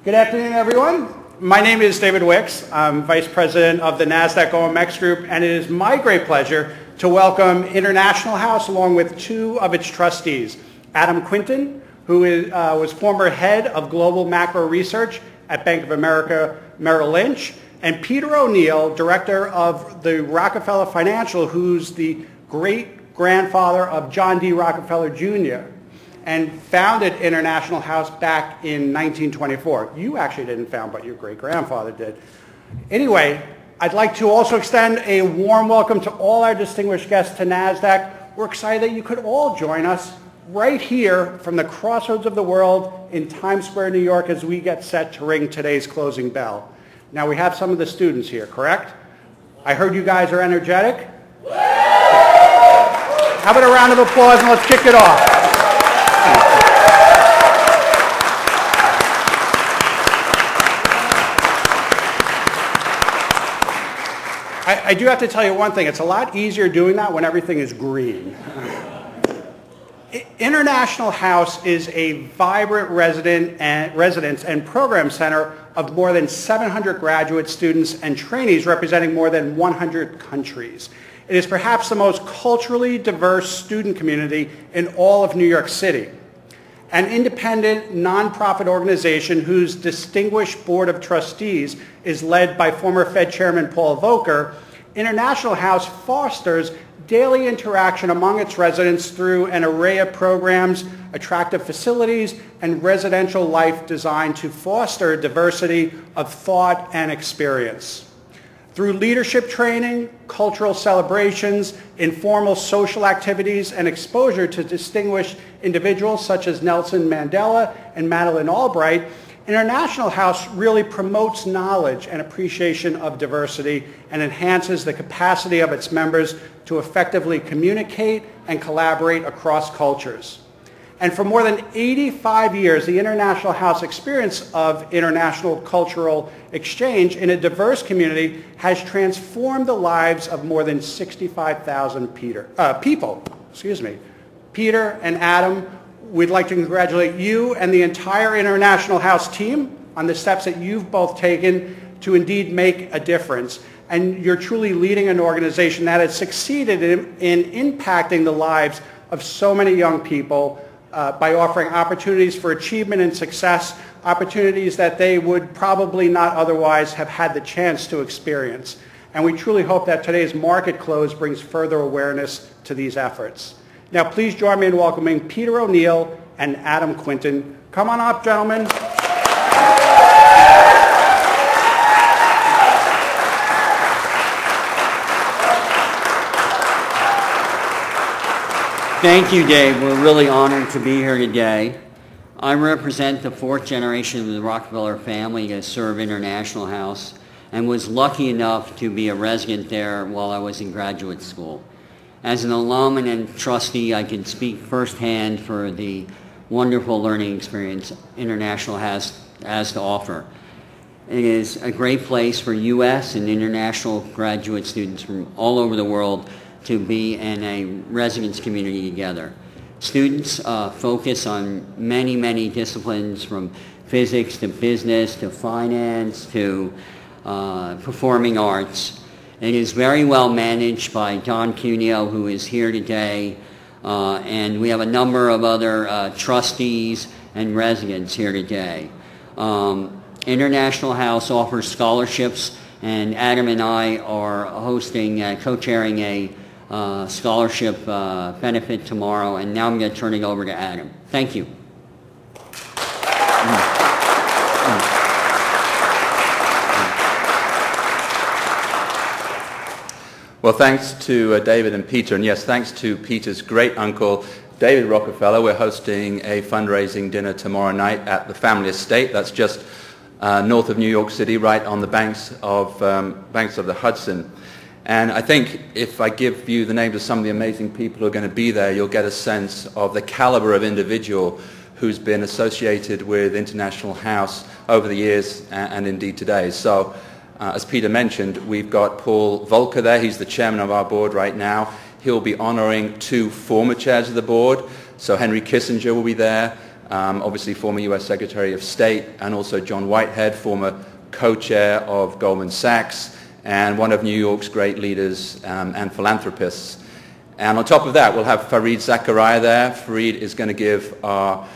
Good afternoon, everyone. My name is David Wicks. I'm Vice President of the NASDAQ OMX Group, and it is my great pleasure to welcome International House along with two of its trustees, Adam Quinton, who was former head of global macro research at Bank of America Merrill Lynch, and Peter O'Neill, director of the Rockefeller Financial, who's the great-grandfather of John D. Rockefeller Jr., and founded International House back in 1924. You actually didn't found, but your great-grandfather did. Anyway, I'd like to also extend a warm welcome to all our distinguished guests to NASDAQ. We're excited that you could all join us right here from the crossroads of the world in Times Square, New York, as we get set to ring today's closing bell. Now, we have some of the students here, correct? I heard you guys are energetic. How about a round of applause, and let's kick it off. I do have to tell you one thing. It's a lot easier doing that when everything is green. International House is a vibrant residence and program center of more than 700 graduate students and trainees representing more than 100 countries. It is perhaps the most culturally diverse student community in all of New York City. An independent, nonprofit organization whose distinguished board of trustees is led by former Fed Chairman Paul Volcker, International House fosters daily interaction among its residents through an array of programs, attractive facilities, and residential life designed to foster diversity of thought and experience. Through leadership training, cultural celebrations, informal social activities, and exposure to distinguished individuals such as Nelson Mandela and Madeleine Albright, International House really promotes knowledge and appreciation of diversity and enhances the capacity of its members to effectively communicate and collaborate across cultures. And for more than 85 years, the International House experience of international cultural exchange in a diverse community has transformed the lives of more than 65,000 people. Peter and Adam, we'd like to congratulate you and the entire International House team on the steps that you've both taken to indeed make a difference. And you're truly leading an organization that has succeeded in impacting the lives of so many young people by offering opportunities for achievement and success, opportunities that they would probably not otherwise have had the chance to experience. And we truly hope that today's market close brings further awareness to these efforts. Now, please join me in welcoming Peter O'Neill and Adam Quinton. Come on up, gentlemen. Thank you, Dave. We're really honored to be here today. I represent the fourth generation of the Rockefeller family to serve International House and was lucky enough to be a resident there while I was in graduate school. As an alum and a trustee, I can speak firsthand for the wonderful learning experience International has to offer. It is a great place for U.S. and international graduate students from all over the world to be in a residence community together. Students focus on many, many disciplines, from physics to business to finance to performing arts. It is very well managed by Don Cuneo, who is here today, and we have a number of other trustees and residents here today. International House offers scholarships, and Adam and I are hosting, co-chairing a scholarship benefit tomorrow, and now I'm going to turn it over to Adam. Thank you. Well, thanks to David and Peter, and yes, thanks to Peter's great uncle, David Rockefeller. We're hosting a fundraising dinner tomorrow night at the family estate. That's just north of New York City, right on the banks of the Hudson. And I think if I give you the names of some of the amazing people who are going to be there, you'll get a sense of the caliber of individual who's been associated with International House over the years and indeed today. So, as Peter mentioned, we've got Paul Volcker there. He's the chairman of our board right now. He'll be honoring two former chairs of the board. So Henry Kissinger will be there, obviously former U.S. Secretary of State, and also John Whitehead, former co-chair of Goldman Sachs, and one of New York's great leaders and philanthropists. And on top of that, we'll have Fareed Zakaria there. Fareed is going to give our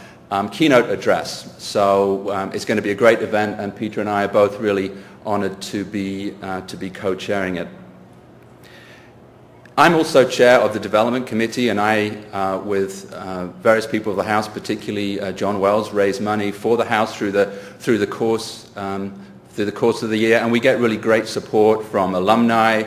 keynote address. So it's going to be a great event, and Peter and I are both really honored to be co-chairing it. I'm also chair of the Development Committee, and I, with various people of the House, particularly John Wells, raise money for the House through the course of the year, and we get really great support from alumni,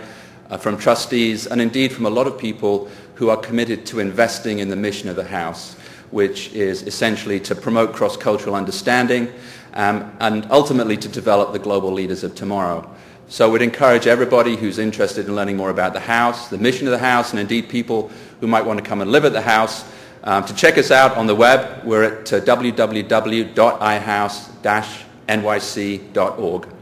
from trustees, and indeed from a lot of people who are committed to investing in the mission of the House, which is essentially to promote cross-cultural understanding and ultimately to develop the global leaders of tomorrow. So we'd encourage everybody who's interested in learning more about the House, the mission of the House, and indeed people who might want to come and live at the House, to check us out on the web. We're at www.ihouse-nyc.org.